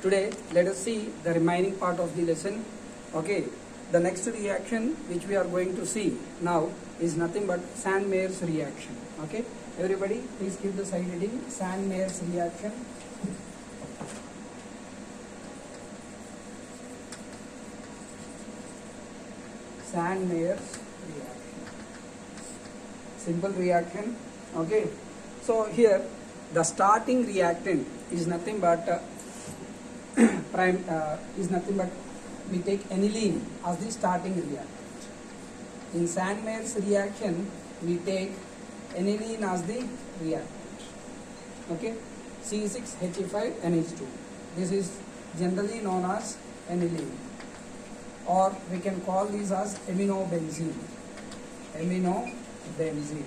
Today let us see the remaining part of the lesson. Okay, the next reaction which we are going to see now is nothing but Sandmeyer's reaction. Okay, everybody please keep the side heading Sandmeyer's reaction. Sandmeyer's reaction. Simple reaction. Okay, so here the starting reactant is nothing but we take aniline as the starting reactant. In Sandmeyer's reaction, we take aniline as the reactant. Okay, C6H5NH2. This is generally known as aniline, or we can call these as aminobenzene. Aminobenzene.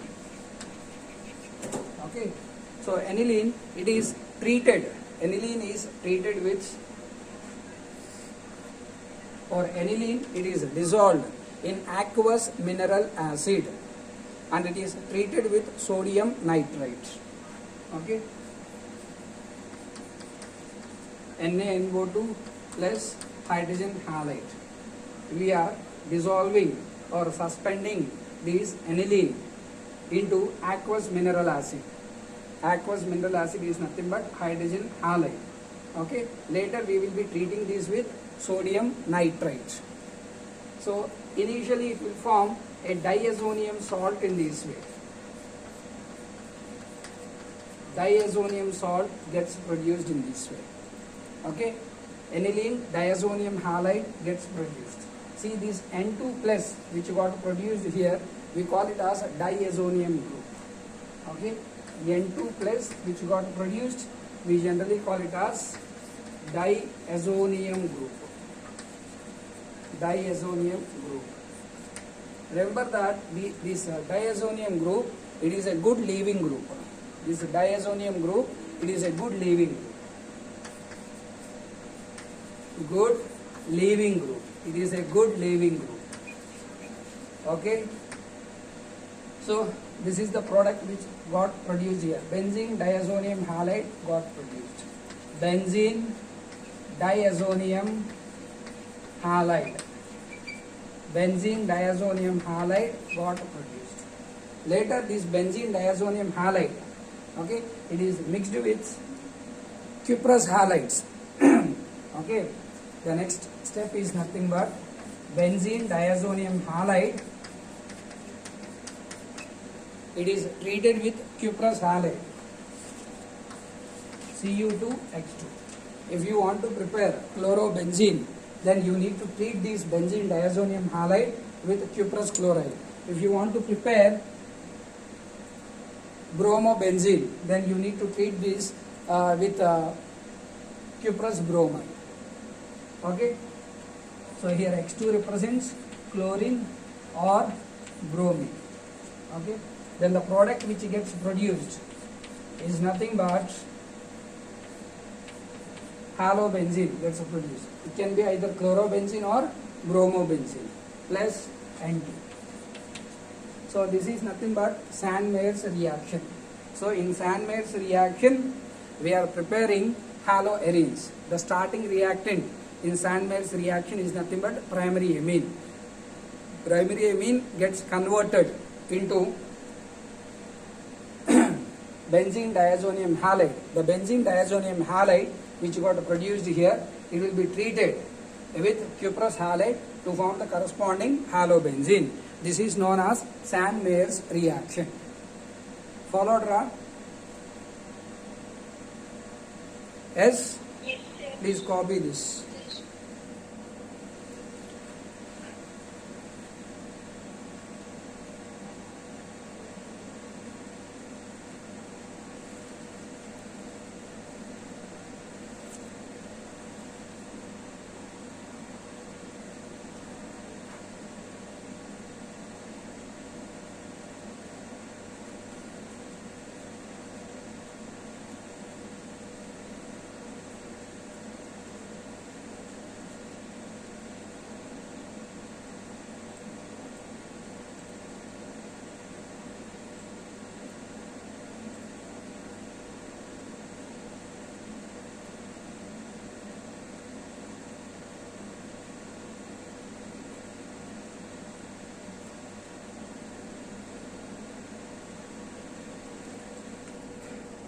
Okay, so aniline, it is treated. Aniline is treated with, or aniline, it is dissolved in aqueous mineral acid and it is treated with sodium nitrite. Okay, NaNO2 plus hydrogen halide. We are dissolving or suspending this aniline into aqueous mineral acid. Aqueous mineral acid is nothing but hydrogen halide. Okay, later we will be treating this with sodium nitrite. So initially it will form a diazonium salt in this way. Diazonium salt gets produced in this way. Okay, aniline diazonium halide gets produced. See this N2 plus which got produced here, we call it as a diazonium group. Okay, N2 plus which got produced, we generally call it as diazonium group. Diazonium group. Remember that this diazonium group, it is a good leaving group. This diazonium group, it is a good leaving group. Good leaving group. It is a good leaving group. Okay. So this is the product which got produced here. Benzene diazonium halide got produced. Benzene diazonium halide. Benzene diazonium halide got produced. Later this benzene diazonium halide, okay, it is mixed with cuprous halides. Okay, the next step is nothing but benzene diazonium halide. It is treated with cuprous halide, Cu2H2. If you want to prepare chlorobenzene, then you need to treat this benzene diazonium halide with cuprous chloride. If you want to prepare bromobenzene, then you need to treat this with cuprous bromide. Okay, so here X2 represents chlorine or bromine. Okay, then the product which gets produced is nothing but halobenzene gets produced. It can be either chlorobenzene or bromobenzene plus N2. So this is nothing but Sandmeyer's reaction. So in Sandmeyer's reaction, we are preparing haloarenes. The starting reactant in Sandmeyer's reaction is nothing but primary amine. Primary amine gets converted into benzene diazonium halide. The benzene diazonium halide which got produced here, it will be treated with cuprous halide to form the corresponding halobenzene. This is known as Sandmeyer's reaction. Followed, Ra? Yes? Yes, sir. Please copy this.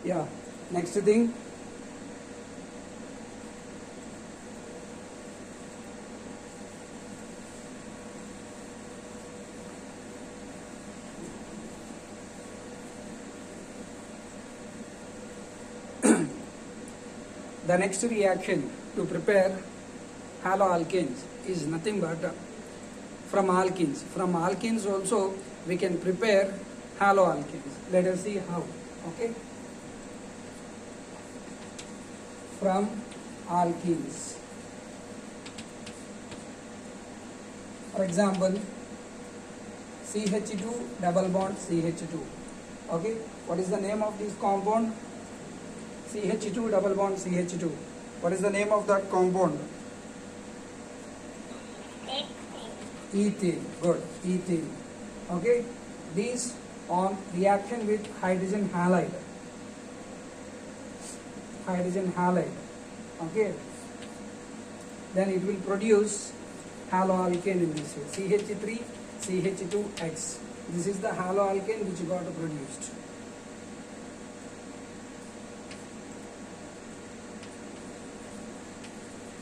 Yeah, next thing. The next reaction to prepare haloalkanes is nothing but from alkenes. From alkenes also we can prepare haloalkanes. Let us see how. Okay. From alkenes. For example, CH2 double bond CH2. Okay. What is the name of this compound? CH2 double bond CH2. What is the name of that compound? Ethene. Good. Ethene. Okay. These on reaction with hydrogen halide. Hydrogen halide. Okay. Then it will produce haloalkane in this way. CH3, CH2X. This is the haloalkane which got produced.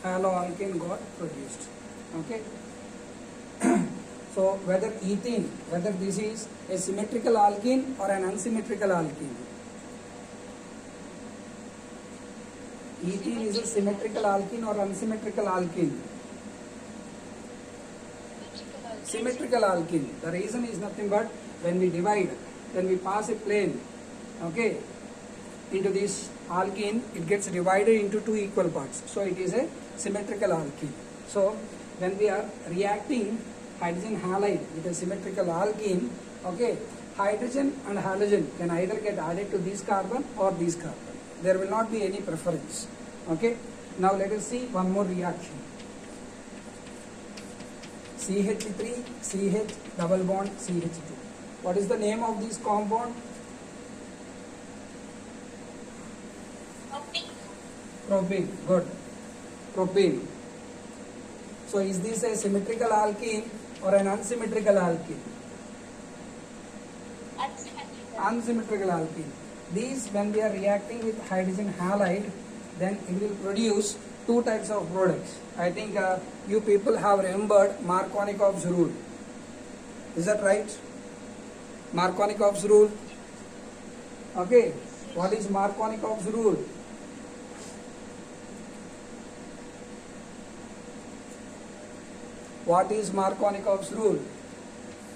Haloalkane got produced. Okay. So whether ethene, whether this is a symmetrical alkene or an unsymmetrical alkene. Ethene is a symmetrical alkene or unsymmetrical alkene. Symmetrical alkene. The reason is nothing but when we divide, when we pass a plane, okay, into this alkene, it gets divided into two equal parts. So it is a symmetrical alkene. So when we are reacting hydrogen halide with a symmetrical alkene, okay, hydrogen and halogen can either get added to this carbon or this carbon. There will not be any preference. Okay. Now let us see one more reaction. CH3, CH double bond CH2. What is the name of this compound? Propene. Good. Propene. So is this a symmetrical alkene or an unsymmetrical alkene? Unsymmetrical alkene. These, when we are reacting with hydrogen halide, then it will produce two types of products. I think you people have remembered Markovnikov's rule. Is that right? Markovnikov's rule. Okay. What is Markovnikov's rule? What is Markovnikov's rule?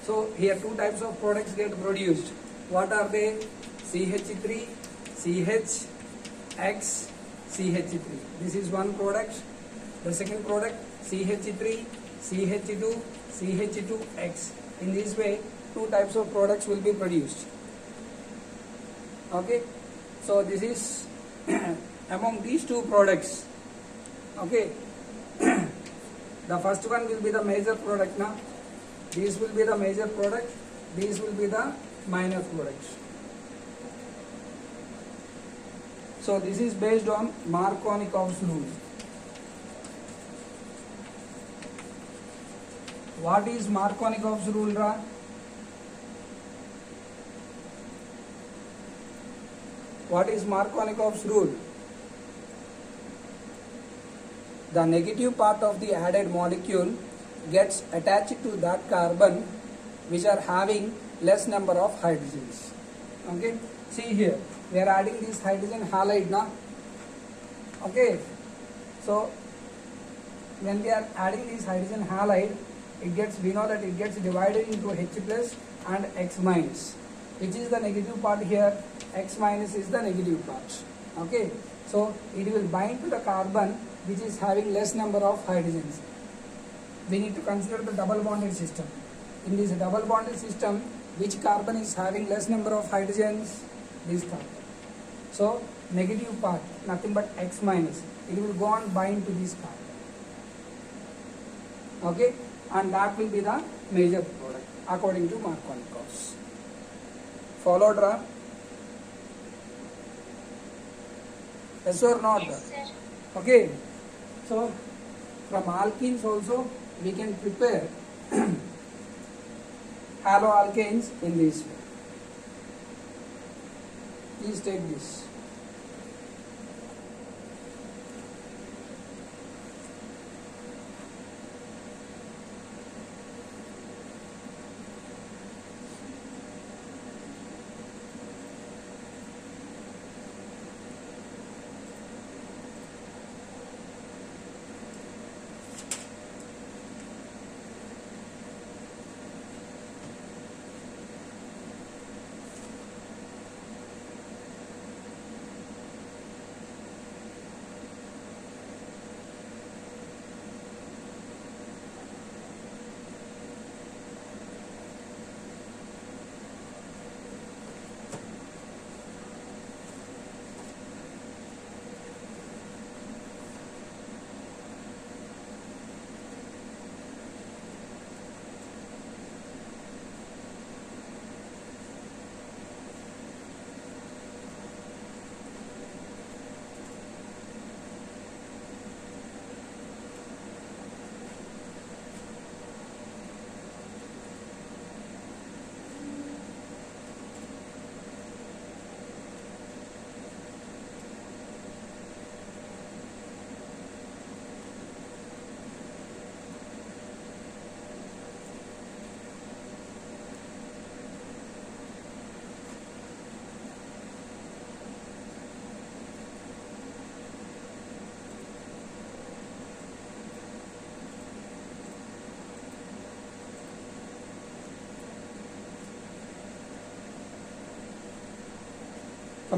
So here two types of products get produced. What are they? CH3, CH, X, CH3. This is one product. The second product, CH3, CH2, CH2X. In this way, two types of products will be produced. Okay. So this is among these two products. Okay. The first one will be the major product now. These will be the major product. These will be the minor products. So this is based on Markovnikov's rule. What is Markovnikov's rule, Ra? What is Markovnikov's rule? The negative part of the added molecule gets attached to that carbon which are having less number of hydrogens. Okay. See here, we are adding this hydrogen halide now. Okay. So when we are adding this hydrogen halide, we know that it gets divided into H plus and X minus. Which is the negative part here? X minus is the negative part. Okay. So it will bind to the carbon which is having less number of hydrogens. We need to consider the double bonded system. In this double bonded system, which carbon is having less number of hydrogens? This carbon. So negative part, nothing but X minus. It will go and bind to this carbon. Okay, and that will be the major product according to Markovnikov's. Followed, Ra? Yes or not? Yes, sir. Okay. So from alkenes also we can prepare haloalkanes in this way. Please take this.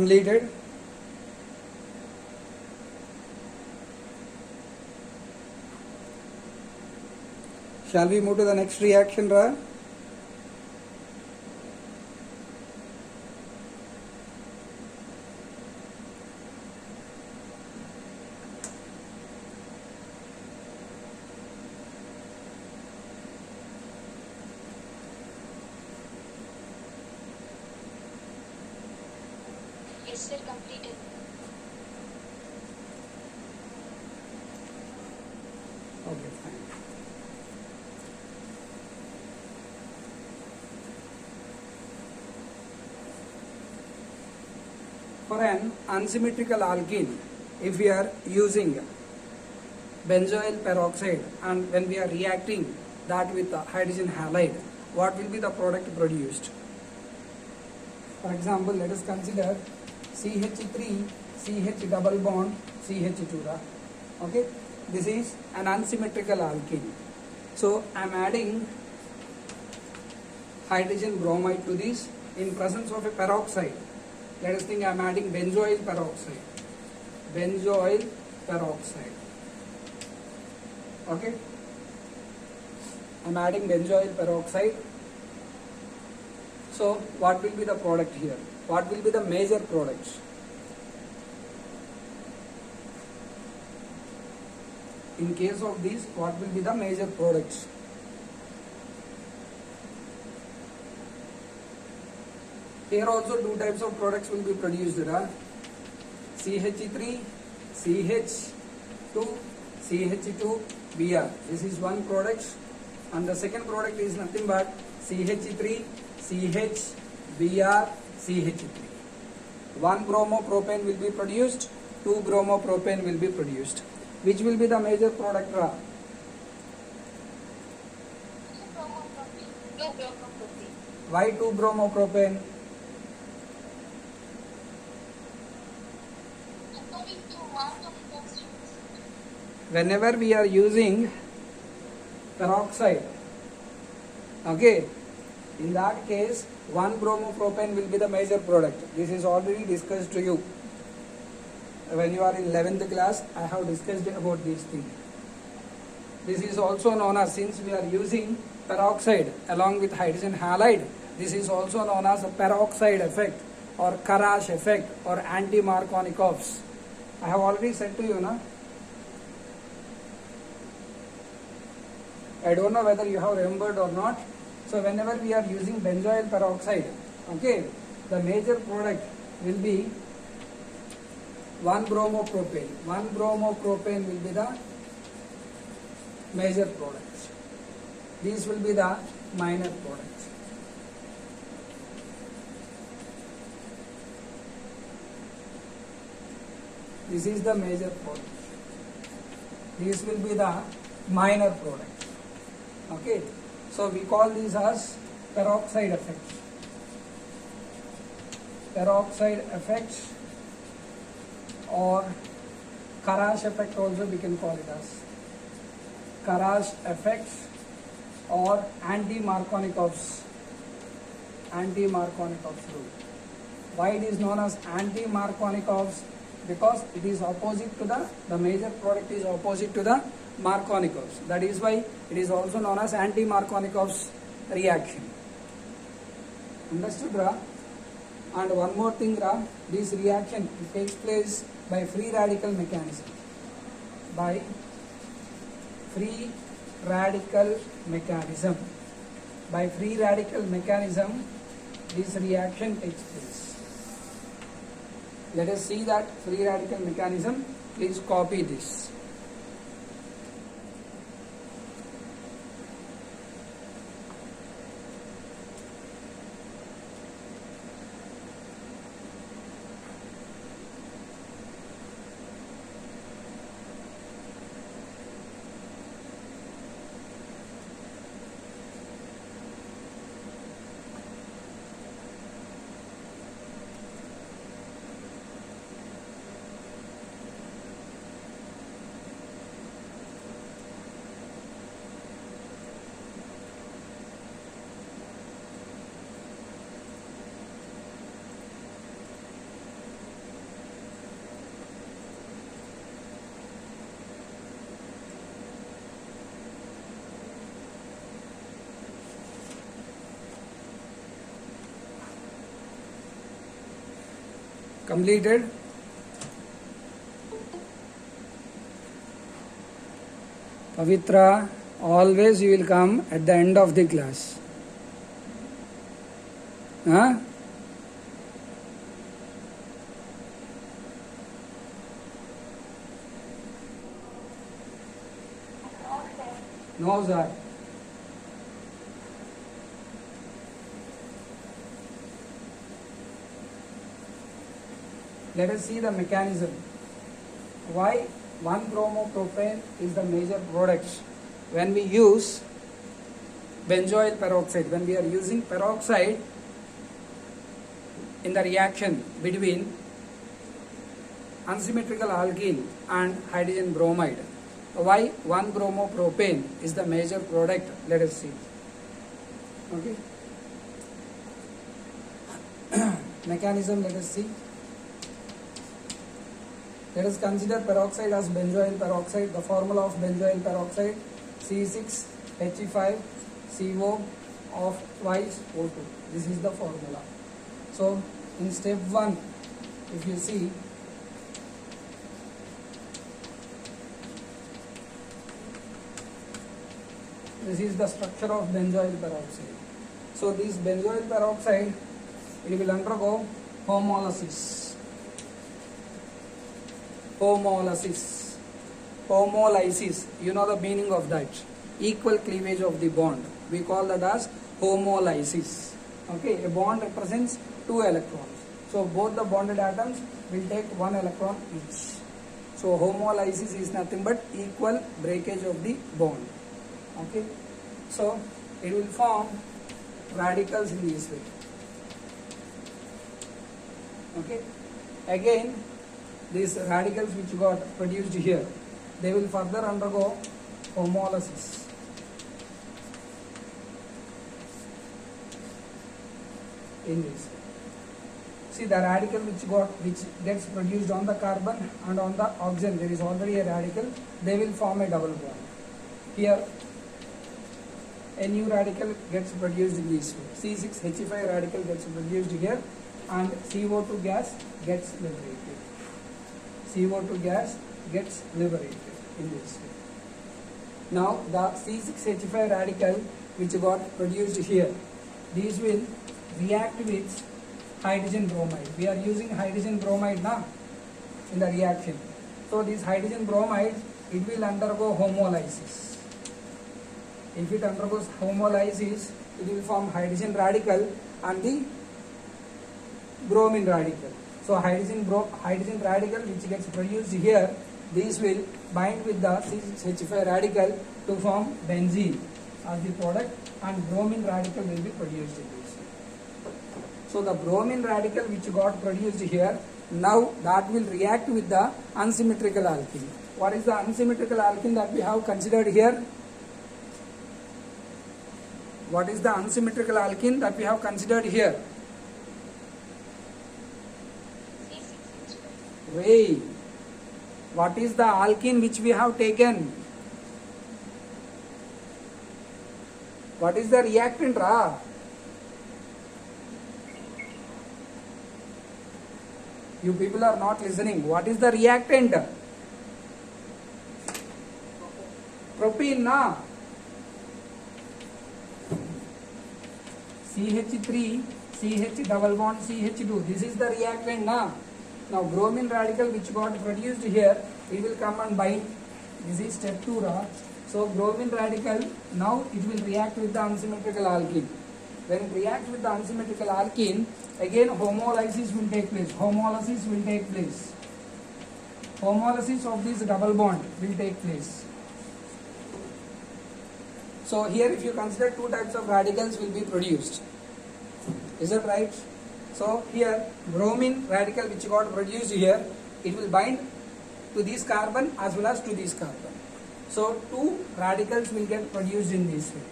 completed. Shall we move to the next reaction, Ra? Yes, sir, completed. Okay, fine. For an unsymmetrical alkene, if we are using benzoyl peroxide and when we are reacting that with hydrogen halide, what will be the product produced? For example, let us consider CH3, CH double bond, CH2. Okay, this is an unsymmetrical alkene. So I am adding hydrogen bromide to this in presence of a peroxide. Let us think I am adding benzoyl peroxide. Benzoyl peroxide. Okay, I am adding benzoyl peroxide. So what will be the product here? What will be the major products? In case of this, what will be the major products? Here also two types of products will be produced. CH3, CH2, CH2, Br. This is one product, and the second product is nothing but CH3, CH, Br, CH3. 1 bromopropane will be produced, 2 bromopropane will be produced. Which will be the major product? No bromopropane. No bromopropane. Why 2 bromopropane? According to one of the students. Whenever we are using peroxide, okay, in that case 1 bromopropane will be the major product. This is already discussed to you. When you are in 11th class, I have discussed about this thing. This is also known as, since we are using peroxide along with hydrogen halide, this is also known as a peroxide effect or Karash effect or anti-Markovnikov's. I have already said to you, na? I don't know whether you have remembered or not. So whenever we are using benzoyl peroxide, okay, the major product will be 1 bromopropane. 1 bromopropane will be the major product. These will be the minor products. This is the major product. These will be the minor product. Okay. So we call these as peroxide effects. Peroxide effects or Karash effect also we can call it as. Karash effects or anti-Markovnikov's. Anti-Markovnikov's rule. Why it is known as anti-Markovnikov's? Because it is opposite to the major product is opposite to the Markovnikov's. That is why it is also known as anti-Markovnikov's reaction. Understood, Ra? And one more thing, Ra, this reaction it takes place by free radical mechanism. By free radical mechanism. By free radical mechanism, this reaction takes place. Let us see that free radical mechanism. Please copy this. Completed? Pavitra, always you will come at the end of the class. Huh? No, sir. Let us see the mechanism. Why 1-bromopropane is the major product when we use benzoyl peroxide. When we are using peroxide in the reaction between unsymmetrical alkene and hydrogen bromide. Why 1-bromopropane is the major product? Let us see. Okay. Mechanism, let us see. Let us consider peroxide as benzoyl peroxide. The formula of benzoyl peroxide C6H5CO of twice O2. This is the formula. So in step 1, if you see, this is the structure of benzoyl peroxide. So this benzoyl peroxide, it will undergo homolysis. Homolysis, you know the meaning of that. Equal cleavage of the bond. We call that as homolysis. Okay, a bond represents 2 electrons. So both the bonded atoms will take 1 electron each. So homolysis is nothing but equal breakage of the bond. Okay, so it will form radicals in this way. Okay, again these radicals which got produced here, they will further undergo homolysis. In this, see the radical which gets produced on the carbon and on the oxygen, there is already a radical, they will form a double bond. Here a new radical gets produced in this way. C6H5 radical gets produced here and CO2 gas gets liberated. CO2 gas gets liberated in this way. Now the C6H5 radical which got produced here, these will react with hydrogen bromide. We are using hydrogen bromide now in the reaction. So this hydrogen bromide, it will undergo homolysis. If it undergoes homolysis, it will form hydrogen radical and the bromine radical. So hydrogen radical which gets produced here, these will bind with the C6H5 radical to form benzene as the product, and bromine radical will be produced in this. So the bromine radical which got produced here, now that will react with the unsymmetrical alkene. What is the unsymmetrical alkene that we have considered here? What is the unsymmetrical alkene that we have considered here? Wait, what is the alkene which we have taken? What is the reactant, Ra? You people are not listening. What is the reactant? Propene, na? CH3, CH double bond, CH2. This is the reactant, na? Now bromine radical which got produced here, it will come and bind. This is step 2, Ra. So bromine radical, now it will react with the unsymmetrical alkene. When it reacts with the unsymmetrical alkene, again homolysis will take place. Homolysis will take place. Homolysis of this double bond will take place. So here if you consider 2 types of radicals will be produced. Is that right? So here bromine radical which got produced here, it will bind to this carbon as well as to this carbon. So 2 radicals will get produced in this way.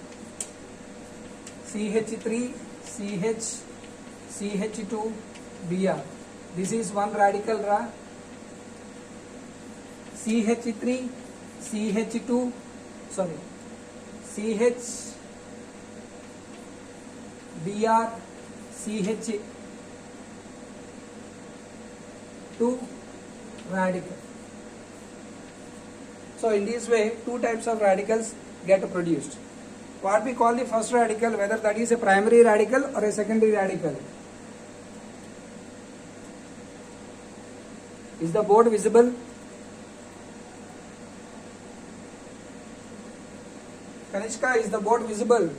CH3, CH, CH2, Br. This is one radical, Ra. CH3, CH2, sorry, CH, Br, CH, to radical. So in this way, two types of radicals get produced. What we call the first radical, whether that is a primary radical or a secondary radical. Is the board visible? Kanishka, is the board visible?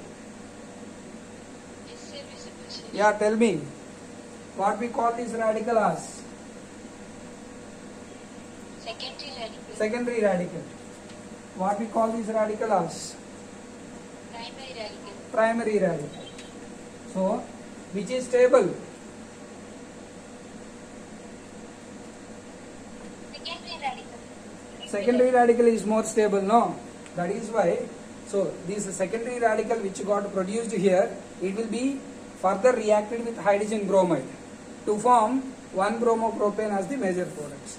Yes, sir, visible, sir. Yeah, tell me. What we call this radical as? Secondary radical. Secondary radical. What we call this radical as? Primary radical. Primary radical. So, which is stable? Secondary radical. Secondary radical is more stable, no? That is why, so this secondary radical which got produced here, it will be further reacted with hydrogen bromide to form 1-bromopropane as the major products.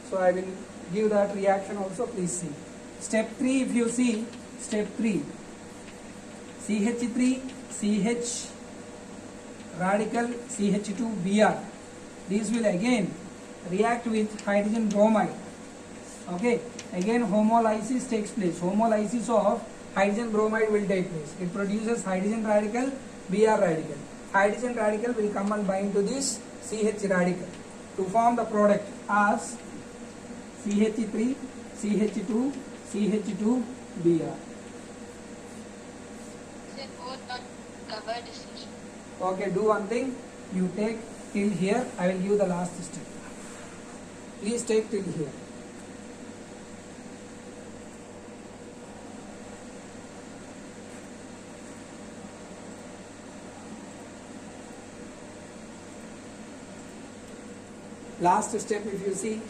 So I will give that reaction also, please see. Step 3, if you see, step 3, CH3, CH radical CH2Br. These will again react with hydrogen bromide. Okay, again homolysis takes place. Homolysis of hydrogen bromide will take place. It produces hydrogen radical, Br radical. Hydrogen radical will come and bind to this CH radical to form the product as CH3, CH2, CH2Br. Sir, both not covered, sir. Okay, do one thing. You take till here. I will give the last step. Please take till here. Last step, if you see,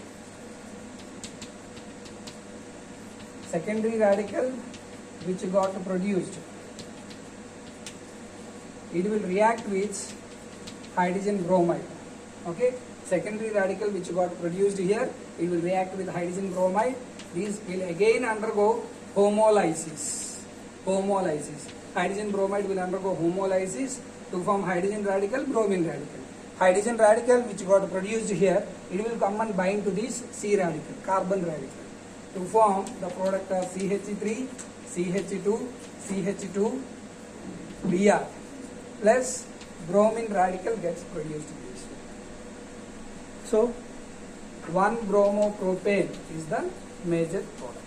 secondary radical which got produced, it will react with hydrogen bromide. Okay, secondary radical which got produced here, it will react with hydrogen bromide. These will again undergo homolysis. Homolysis. Hydrogen bromide will undergo homolysis to form hydrogen radical, bromine radical. Hydrogen radical which got produced here, it will come and bind to this C radical, carbon radical, to form the product of CH3, CH2, CH2, Br plus bromine radical gets produced in this way. So 1-bromopropane is the major product.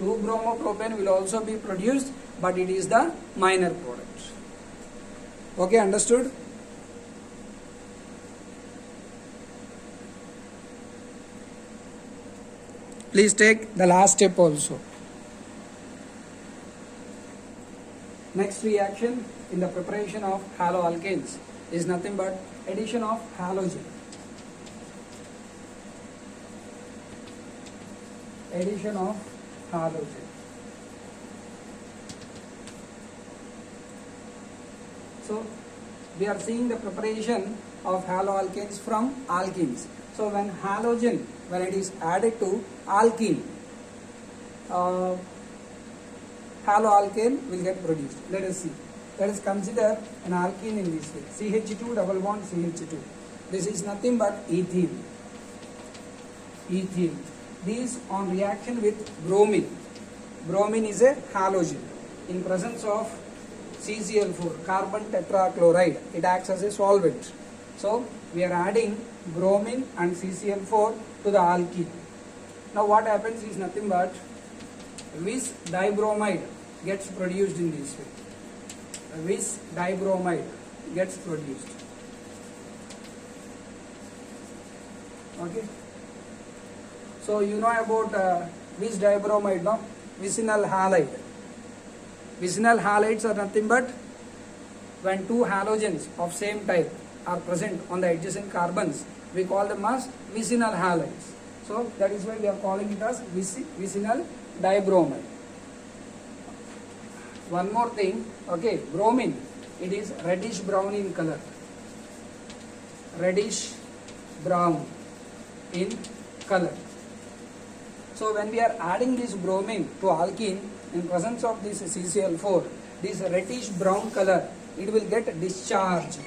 2-bromopropane will also be produced, but it is the minor product. Okay, understood? Please take the last step also. Next reaction in the preparation of haloalkanes is nothing but addition of halogen. Addition of halogen. So we are seeing the preparation of haloalkanes from alkenes. So when halogen, when it is added to alkene, haloalkane will get produced. Let us see. Let us consider an alkene in this way. CH2 double bond CH2. This is nothing but ethene. Ethene. These on reaction with bromine. Bromine is a halogen. In presence of CCl4, carbon tetrachloride, it acts as a solvent. So we are adding bromine and CCl4 to the alkene. Now what happens is nothing but vis dibromide gets produced in this way. Vis dibromide gets produced. Okay. So you know about vis dibromide, no? Vicinal halide. Vicinal halides are nothing but when two halogens of same type are present on the adjacent carbons, we call them as vicinal halides. So that is why we are calling it as vicinal dibromide. One more thing, okay, bromine, it is reddish brown in color. Reddish brown in color. So when we are adding this bromine to alkene, in presence of this CCl4, this reddish brown color, it will get discharged.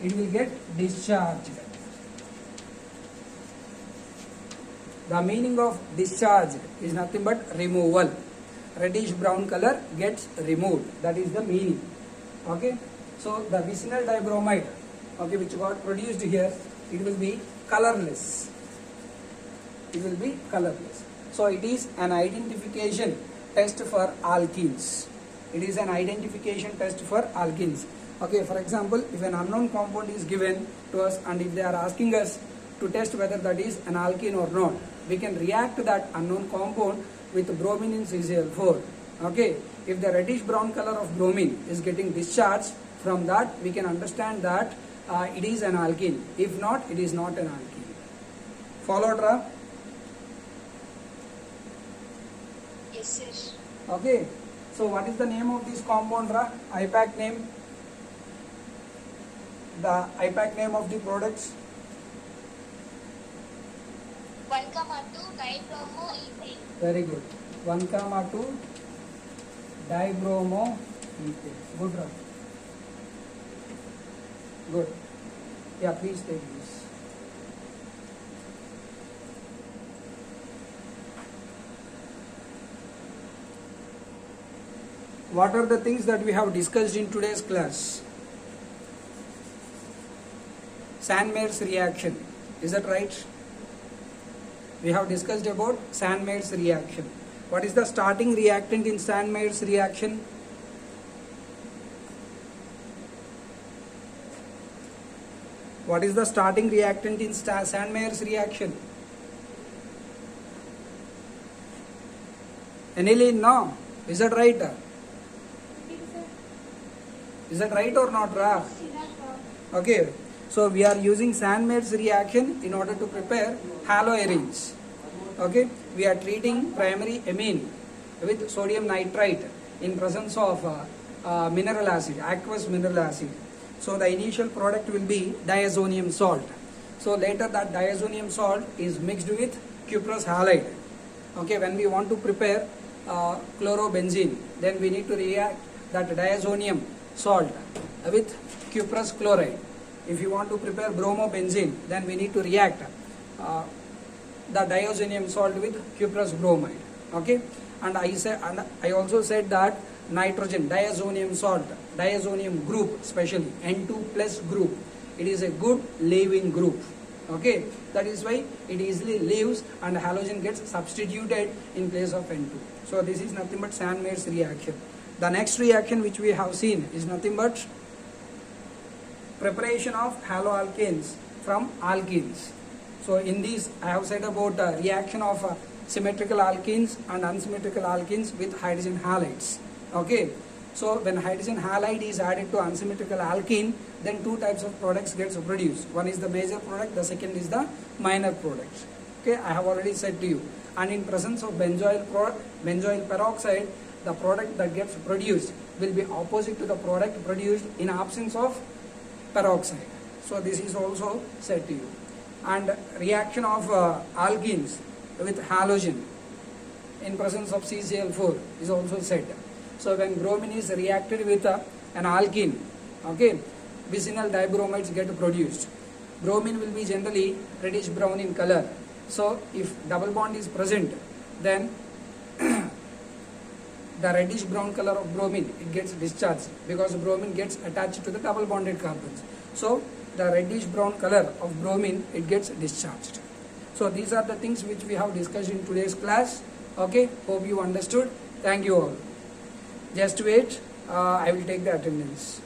it will get discharged. The meaning of discharged is nothing but removal. Reddish brown color gets removed. That is the meaning. Okay. So the vicinal dibromide, okay, which got produced here, it will be colorless. It will be colorless. So it is an identification test for alkenes. It is an identification test for alkenes. Okay, for example, if an unknown compound is given to us and if they are asking us to test whether that is an alkene or not, we can react to that unknown compound with bromine in CCl4. Okay, if the reddish brown color of bromine is getting discharged, from that we can understand that it is an alkene. If not, it is not an alkene. Followed, Ra? Yes, sir. Okay, so what is the name of this compound, Ra? IPAC name? The IPAC name of the products? 1,2 dibromoethane. Very good. 1,2 dibromoethane. Good, Ra. Good. Yeah, please take this. What are the things that we have discussed in today's class? Sandmaid's reaction. Is that right? We have discussed about Sandmaid's reaction. What is the starting reactant in Sandmaid's reaction? What is the starting reactant in Sandmaid's reaction? Aniline, no? Is that right? Is that right or not, Ra? Okay. So we are using Sandmaid's reaction in order to prepare haloarenes. Okay. We are treating primary amine with sodium nitrite in presence of mineral acid, aqueous mineral acid. So the initial product will be diazonium salt. So later that diazonium salt is mixed with cuprous halide. Okay, when we want to prepare chlorobenzene, then we need to react that diazonium salt with cuprous chloride. If you want to prepare bromobenzene, then we need to react the diazonium salt with cuprous bromide. Okay, and I also said that nitrogen, diazonium salt, diazonium group, especially N2 plus group, it is a good leaving group. Okay, that is why it easily leaves and halogen gets substituted in place of N2. So this is nothing but Sandmaid's reaction. The next reaction which we have seen is nothing but preparation of haloalkanes from alkenes. So in this I have said about the reaction of symmetrical alkenes and unsymmetrical alkenes with hydrogen halides. Okay, so when hydrogen halide is added to unsymmetrical alkene, then two types of products gets produced. One is the major product, the second is the minor product. Okay, I have already said to you. And in presence of benzoyl peroxide, the product that gets produced will be opposite to the product produced in absence of peroxide. So this is also said to you. And reaction of alkenes with halogen in presence of CCl4 is also said. So when bromine is reacted with an alkene, okay, vicinal dibromides get produced. Bromine will be generally reddish brown in color. So if double bond is present, then the reddish brown color of bromine, it gets discharged because bromine gets attached to the double bonded carbons. So the reddish brown color of bromine, it gets discharged. So these are the things which we have discussed in today's class. Okay, hope you understood. Thank you all. Just wait, I will take the attendance.